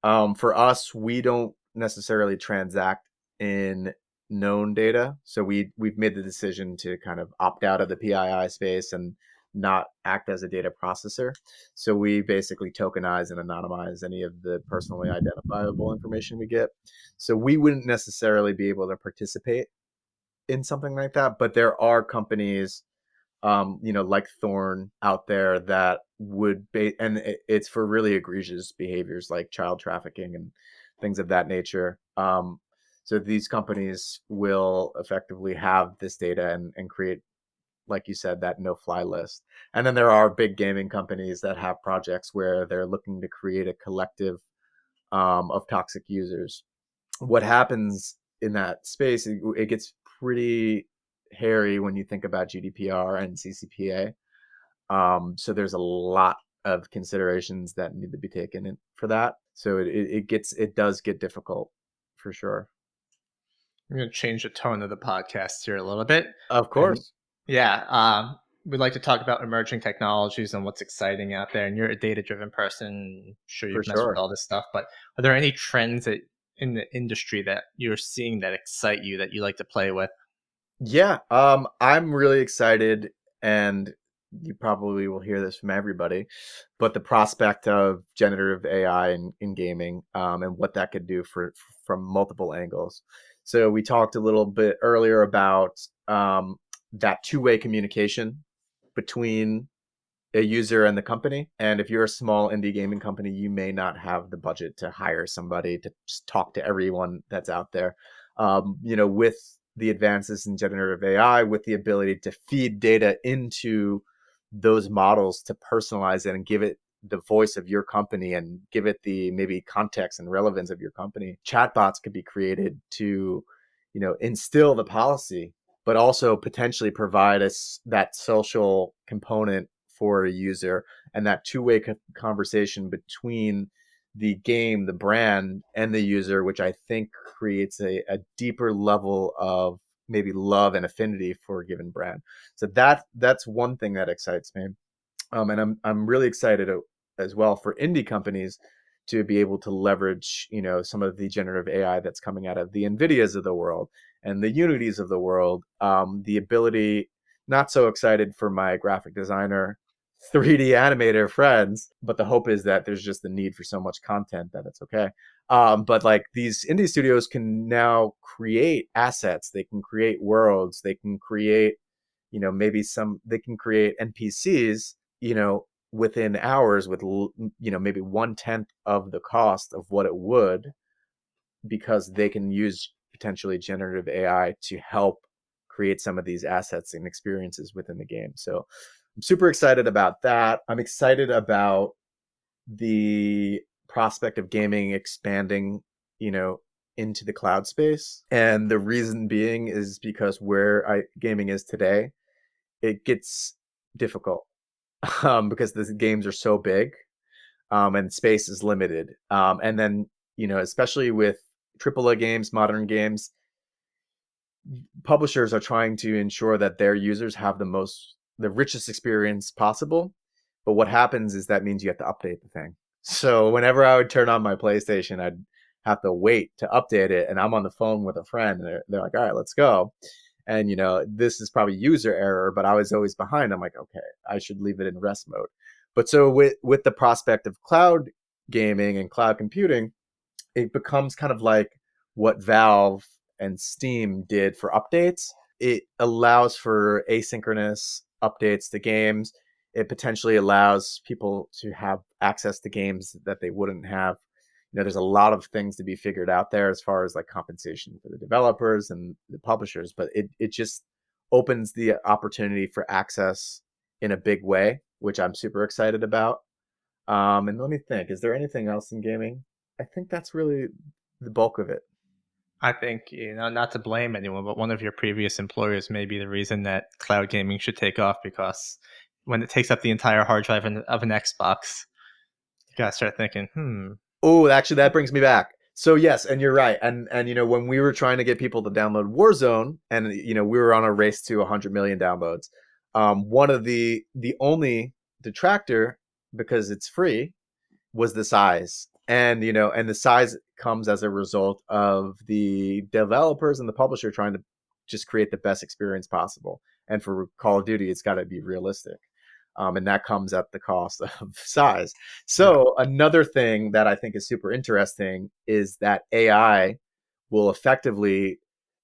For us, we don't necessarily transact in known data, so we've made the decision to kind of opt out of the PII space and not act as a data processor. So we basically tokenize and anonymize any of the personally identifiable information we get. So we wouldn't necessarily be able to participate in something like that, but there are companies like Thorn out there that would and it's for really egregious behaviors like child trafficking and things of that nature. So these companies will effectively have this data and create, like you said, that no-fly list. And then there are big gaming companies that have projects where they're looking to create a collective of toxic users. What happens in that space, it gets pretty hairy when you think about GDPR and CCPA. So there's a lot of considerations that need to be taken in for that. So it does get difficult for sure. I'm going to change the tone of the podcast here a little bit. Of And course. yeah, we'd like to talk about emerging technologies and what's exciting out there. And you're a data-driven person. I'm sure For you've messed with sure. all this stuff, but are there any trends in the industry that you're seeing that excite you, that you like to play with? Yeah, I'm really excited, and you probably will hear this from everybody, but the prospect of generative AI in gaming, and what that could do from multiple angles. So we talked a little bit earlier about that two-way communication between a user and the company. And if you're a small indie gaming company, you may not have the budget to hire somebody to just talk to everyone that's out there. With the advances in generative AI, with the ability to feed data into those models to personalize it and give it the voice of your company and give it the maybe context and relevance of your company, chatbots could be created to, instill the policy, but also potentially provide us that social component for a user, and that two-way conversation between the game, the brand, and the user, which I think creates a deeper level of maybe love and affinity for a given brand. So that's one thing that excites me. And I'm really excited as well for indie companies to be able to leverage, some of the generative AI that's coming out of the NVIDIAs of the world and the Unities of the world. The ability, not so excited for my graphic designer 3D animator friends, but the hope is that there's just the need for so much content that it's okay. But like these indie studios can now create assets, they can create worlds, they can create, they can create NPCs, within hours with, maybe 1/10 of the cost of what it would, because they can use potentially generative AI to help create some of these assets and experiences within the game. So I'm super excited about that. I'm excited about the prospect of gaming expanding, into the cloud space. And the reason being is because where gaming is today, it gets difficult. because the games are so big, and space is limited. And then, especially with AAA games, modern games, publishers are trying to ensure that their users have the richest experience possible. But what happens is that means you have to update the thing. So whenever I would turn on my PlayStation, I'd have to wait to update it. And I'm on the phone with a friend, and they're like, all right, let's go. And, this is probably user error, but I was always behind. I'm like, okay, I should leave it in rest mode. But so with the prospect of cloud gaming and cloud computing, it becomes kind of like what Valve and Steam did for updates. It allows for asynchronous updates to games. It potentially allows people to have access to games that they wouldn't have. There's a lot of things to be figured out there as far as like compensation for the developers and the publishers, but it just opens the opportunity for access in a big way, which I'm super excited about. And let me think, is there anything else in gaming? I think that's really the bulk of it. I think, not to blame anyone, but one of your previous employers may be the reason that cloud gaming should take off, because when it takes up the entire hard drive of an Xbox, you gotta start thinking, Oh, actually, that brings me back. So yes, and you're right. And when we were trying to get people to download Warzone, and we were on a race to 100 million downloads, one of the only detractor, because it's free, was the size. And the size comes as a result of the developers and the publisher trying to just create the best experience possible. And for Call of Duty, it's got to be realistic. And that comes at the cost of size. yeah. So another thing that I think is super interesting is that AI will effectively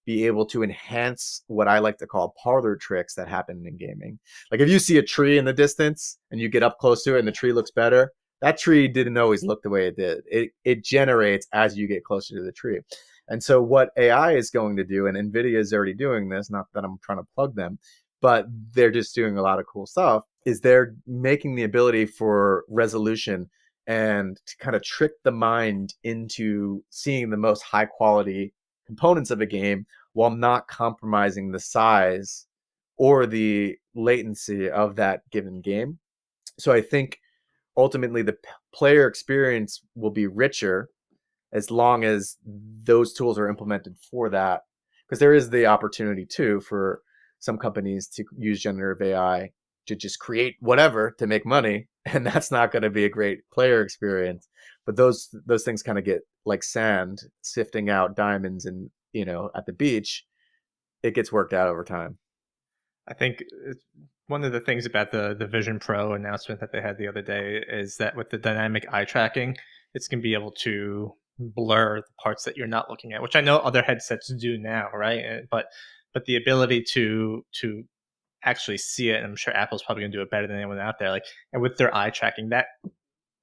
be able to enhance what I like to call parlor tricks that happen in gaming. Like if you see a tree in the distance and you get up close to it and the tree looks better, that tree didn't always look the way it did. It generates as you get closer to the tree. And so what AI is going to do, and NVIDIA is already doing this, not that I'm trying to plug them, but they're just doing a lot of cool stuff, is they're making the ability for resolution and to kind of trick the mind into seeing the most high quality components of a game while not compromising the size or the latency of that given game. So I think ultimately the player experience will be richer as long as those tools are implemented for that, because there is the opportunity too for some companies to use generative AI to just create whatever to make money, and that's not going to be a great player experience. But those things kind of get like sand sifting out diamonds, and at the beach, it gets worked out over time. I think one of the things about the Vision Pro announcement that they had the other day is that with the dynamic eye tracking, it's going to be able to blur the parts that you're not looking at, which I know other headsets do now, right? But the ability to actually see it, and I'm sure Apple's probably going to do it better than anyone out there. Like, and with their eye tracking, that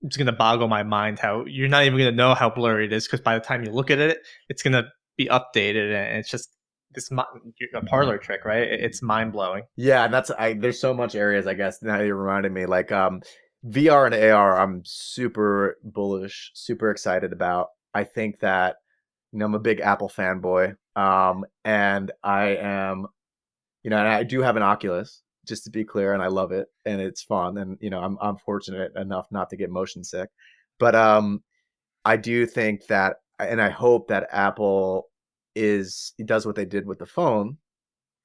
it's going to boggle my mind how you're not even going to know how blurry it is, because by the time you look at it, it's going to be updated, and it's just this a parlor trick, right? It's mind blowing. Yeah, and there's so much areas, I guess, now you reminded me, like VR and AR, I'm super bullish, super excited about. I think that I'm a big Apple fanboy. And and I do have an Oculus, just to be clear, and I love it and it's fun, and I'm fortunate enough not to get motion sick. But I do think that, and I hope that Apple does what they did with the phone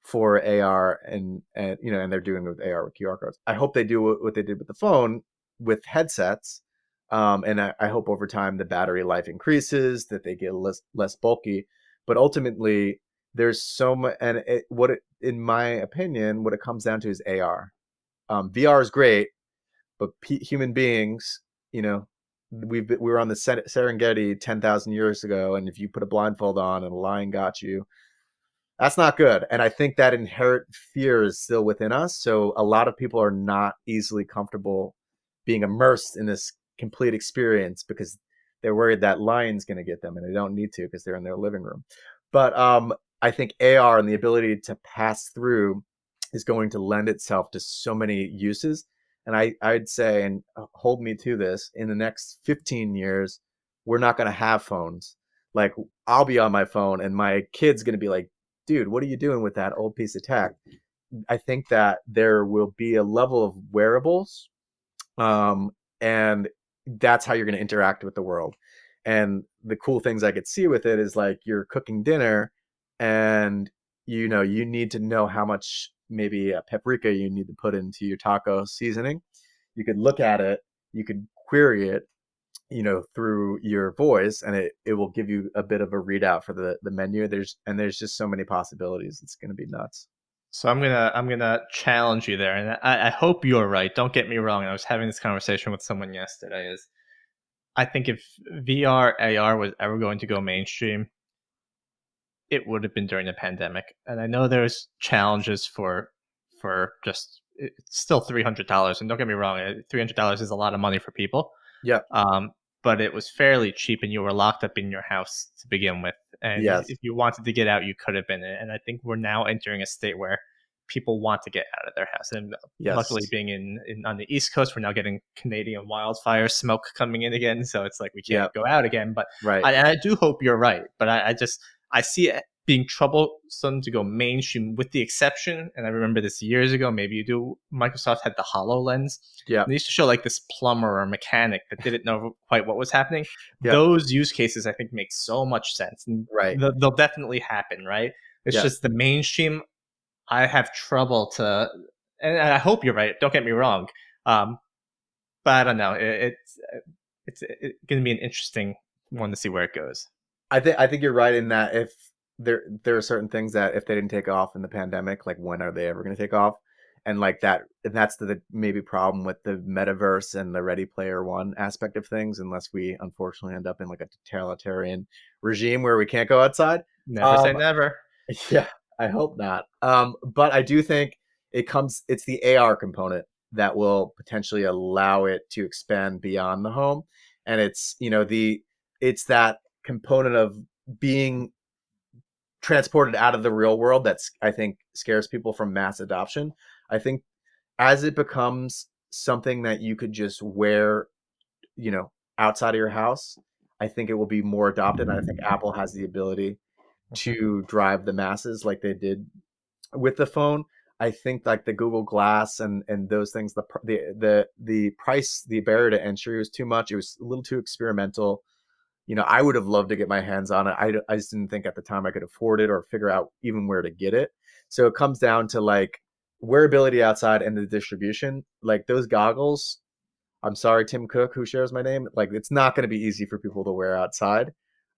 for AR, and they're doing it with AR with QR codes. I hope they do what they did with the phone with headsets. And I hope over time the battery life increases, that they get less bulky. But ultimately, there's so much, and in my opinion, what it comes down to is AR. VR is great, but human beings, we were on the Serengeti 10,000 years ago, and if you put a blindfold on and a lion got you, that's not good. And I think that inherent fear is still within us. So a lot of people are not easily comfortable being immersed in this complete experience because they're worried that lion's going to get them, and they don't need to because they're in their living room. But I think AR and the ability to pass through is going to lend itself to so many uses. And I'd say, and hold me to this, in the next 15 years, we're not going to have phones. Like, I'll be on my phone and my kid's going to be like, dude, what are you doing with that old piece of tech? I think that there will be a level of wearables, and that's how you're going to interact with the world. And the cool things I could see with it is like you're cooking dinner, and you need to know how much maybe paprika you need to put into your taco seasoning. You could look at it, you could query it, through your voice, and it will give you a bit of a readout for the menu. There's just so many possibilities. It's going to be nuts. So I'm gonna challenge you there, and I hope you're right. Don't get me wrong. I was having this conversation with someone yesterday. Is I think if VR AR was ever going to go mainstream, it would have been during the pandemic. And I know there's challenges for just it's still $300. And don't get me wrong, $300 is a lot of money for people. Yep. But it was fairly cheap, and you were locked up in your house to begin with. And Yes. if you wanted to get out, you could have been. And I think we're now entering a state where people want to get out of their house. And luckily, Yes. being in on the East Coast, we're now getting Canadian wildfire smoke coming in again. So it's like we can't Yep. go out again. But Right. I do hope you're right. But I see it being troublesome to go mainstream, with the exception, and I remember this years ago, maybe you do, Microsoft had the HoloLens. Yep. They used to show like this plumber or mechanic that didn't know quite what was happening. Yep. Those use cases, I think, make so much sense, and Right. they'll definitely happen, right? It's Yep. just the mainstream, I have trouble to, and I hope you're right, don't get me wrong. But I don't know. It's going to be an interesting one to see where it goes. I think you're right in that if there are certain things that if they didn't take off in the pandemic, like when are they ever going to take off? And like that, and that's the maybe problem with the metaverse and the Ready Player One aspect of things, unless we unfortunately end up in like a totalitarian regime where we can't go outside. Never say Um, never. yeah, I hope not. But I do think it's the AR component that will potentially allow it to expand beyond the home, and it's that component of being transported out of the real world that's, I think, scares people from mass adoption. I think as it becomes something that you could just wear, outside of your house, I think it will be more adopted. And I think Apple has the ability Mhm. to drive the masses like they did with the phone. I think like the Google Glass and those things, the price, the barrier to entry was too much. It was a little too experimental. I would have loved to get my hands on it. I just didn't think at the time I could afford it or figure out even where to get it. So it comes down to like wearability outside and the distribution. Like those goggles, I'm sorry, Tim Cook, who shares my name, like it's not going to be easy for people to wear outside.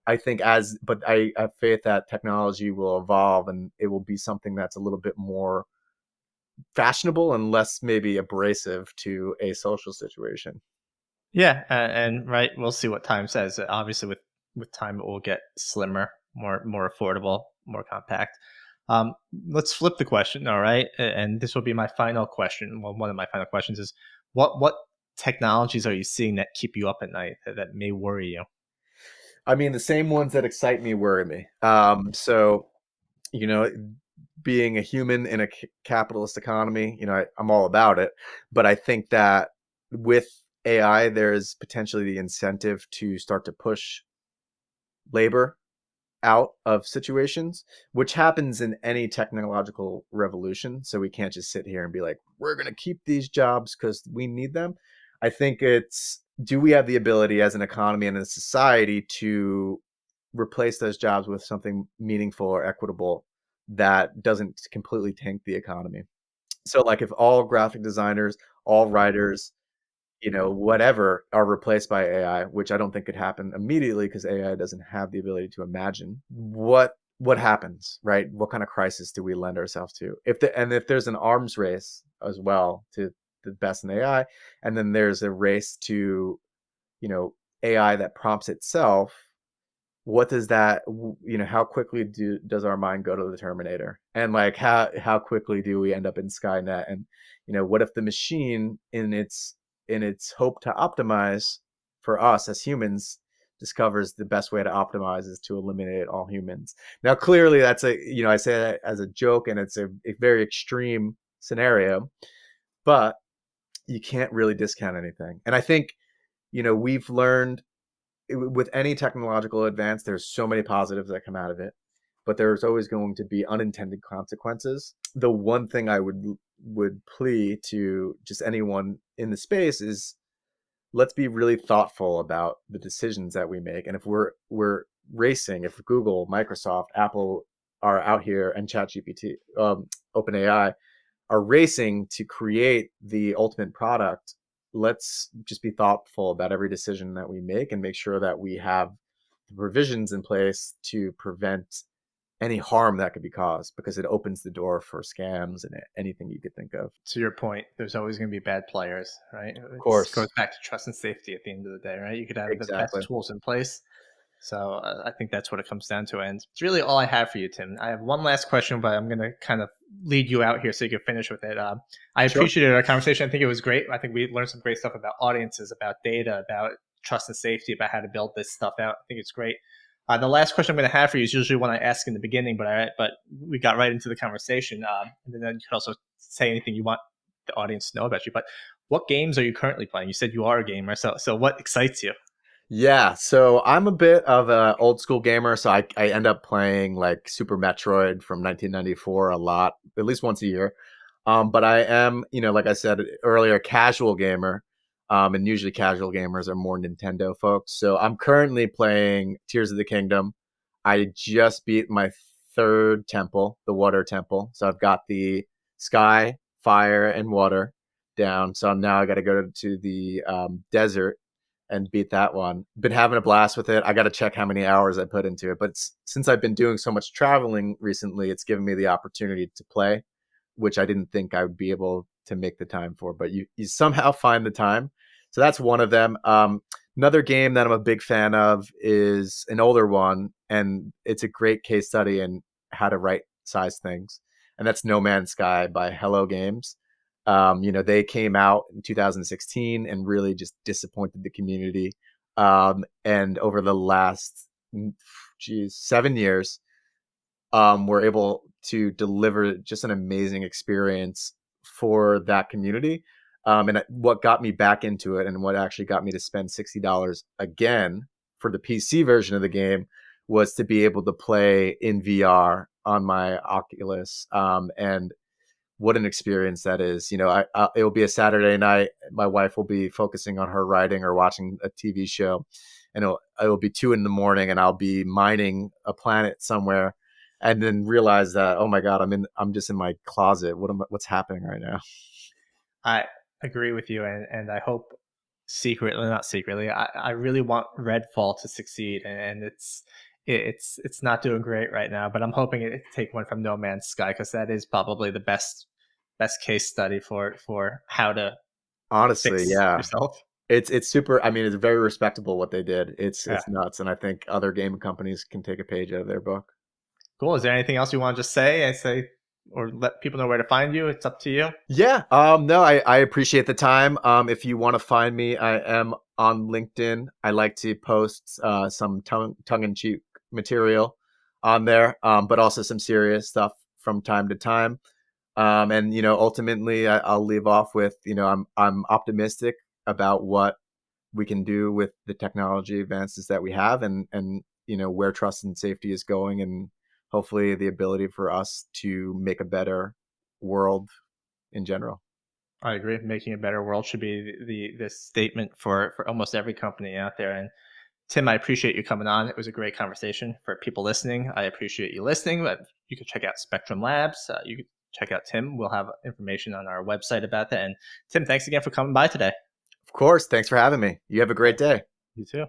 I think but I have faith that technology will evolve and it will be something that's a little bit more fashionable and less maybe abrasive to a social situation. Yeah, and right, we'll see what time says. Obviously, with time, it will get slimmer, more affordable, more compact. Let's flip the question, all right? And this will be my final question. Well, one of my final questions is, what technologies are you seeing that keep you up at night, that may worry you? I mean, the same ones that excite me worry me. So you know, being a human in a capitalist economy, I'm all about it. But I think that with AI, there's potentially the incentive to start to push labor out of situations, which happens in any technological revolution. So we can't just sit here and be like, we're going to keep these jobs because we need them. I think do we have the ability as an economy and a society to replace those jobs with something meaningful or equitable that doesn't completely tank the economy? So, like, if all graphic designers, all writers, whatever are replaced by AI, which I don't think could happen immediately because AI doesn't have the ability to imagine, what happens, right? What kind of crisis do we lend ourselves to? If there's an arms race as well to the best in AI, and then there's a race to, you know, AI that prompts itself, what does that how quickly does our mind go to the Terminator, and like how quickly do we end up in Skynet? And what if the machine in its hope to optimize for us as humans discovers the best way to optimize is to eliminate all humans? Now clearly that's I say that as a joke, and it's a very extreme scenario, but you can't really discount anything. And I think we've learned with any technological advance, there's so many positives that come out of it. but there's always going to be unintended consequences. The one thing I would plea to just anyone in the space is, let's be really thoughtful about the decisions that we make. And if we're racing, if Google, Microsoft, Apple are out here, and ChatGPT, OpenAI are racing to create the ultimate product, let's just be thoughtful about every decision that we make and make sure that we have the provisions in place to prevent any harm that could be caused, because it opens the door for scams and anything you could think of. To your point, there's always going to be bad players, right? Of It course. goes back to trust and safety at the end of the day, right? You could have the best Exactly. tools in place. So I think that's what it comes down to. And it's really all I have for you, Tim. I have one last question, but I'm going to kind of lead you out here so you can finish with it. I Sure. appreciated our conversation. I think it was great. I think we learned some great stuff about audiences, about data, about trust and safety, about how to build this stuff out. I think it's great. The last question I'm going to have for you is usually one I ask in the beginning, but we got right into the conversation. And then you could also say anything you want the audience to know about you. But what games are you currently playing? You said you are a gamer, so what excites you? Yeah, so I'm a bit of an old school gamer, so I end up playing like Super Metroid from 1994 a lot, at least once a year. But I am, like I said earlier, a casual gamer. And usually casual gamers are more Nintendo folks. So I'm currently playing Tears of the Kingdom. I just beat my third temple, the water temple. So I've got the sky, fire, and water down. So now I got to go to the desert and beat that one. Been having a blast with it. I got to check how many hours I put into it. But since I've been doing so much traveling recently, it's given me the opportunity to play, which I didn't think I would be able to make the time for. But you somehow find the time. So that's one of them. Another game that I'm a big fan of is an older one, and it's a great case study in how to right size things. And that's No Man's Sky by Hello Games. They came out in 2016 and really just disappointed the community. And over the last, 7 years, we're able to deliver just an amazing experience for that community. And what got me back into it, and what actually got me to spend $60 again for the PC version of the game, was to be able to play in VR on my Oculus. And what an experience that is. It will be a Saturday night. My wife will be focusing on her writing or watching a TV show, and it'll be 2 a.m, and I'll be mining a planet somewhere, and then realize that, oh my God, I'm just in my closet. What's happening right now? I agree with you, and I hope secretly, not secretly, I really want Redfall to succeed, and it's not doing great right now. But I'm hoping it take one from No Man's Sky, because that is probably the best case study for how to Honestly, fix yeah. yourself. It's super. I mean, it's very respectable what they did. Yeah, It's nuts, and I think other game companies can take a page out of their book. cool. Is there anything else you want to just say, or let people know where to find you? It's up to you. Yeah. No, I appreciate the time. If you want to find me, I am on LinkedIn. I like to post some tongue-in-cheek material on there, but also some serious stuff from time to time. And ultimately, I'll leave off with, I'm optimistic about what we can do with the technology advances that we have, and where trust and safety is going, and hopefully the ability for us to make a better world in general. I agree. Making a better world should be the statement for almost every company out there. And Tim, I appreciate you coming on. It was a great conversation. For people listening, I appreciate you listening. But you can check out Spectrum Labs. You can check out Tim. We'll have information on our website about that. And Tim, thanks again for coming by today. Of course. Thanks for having me. You have a great day. You too.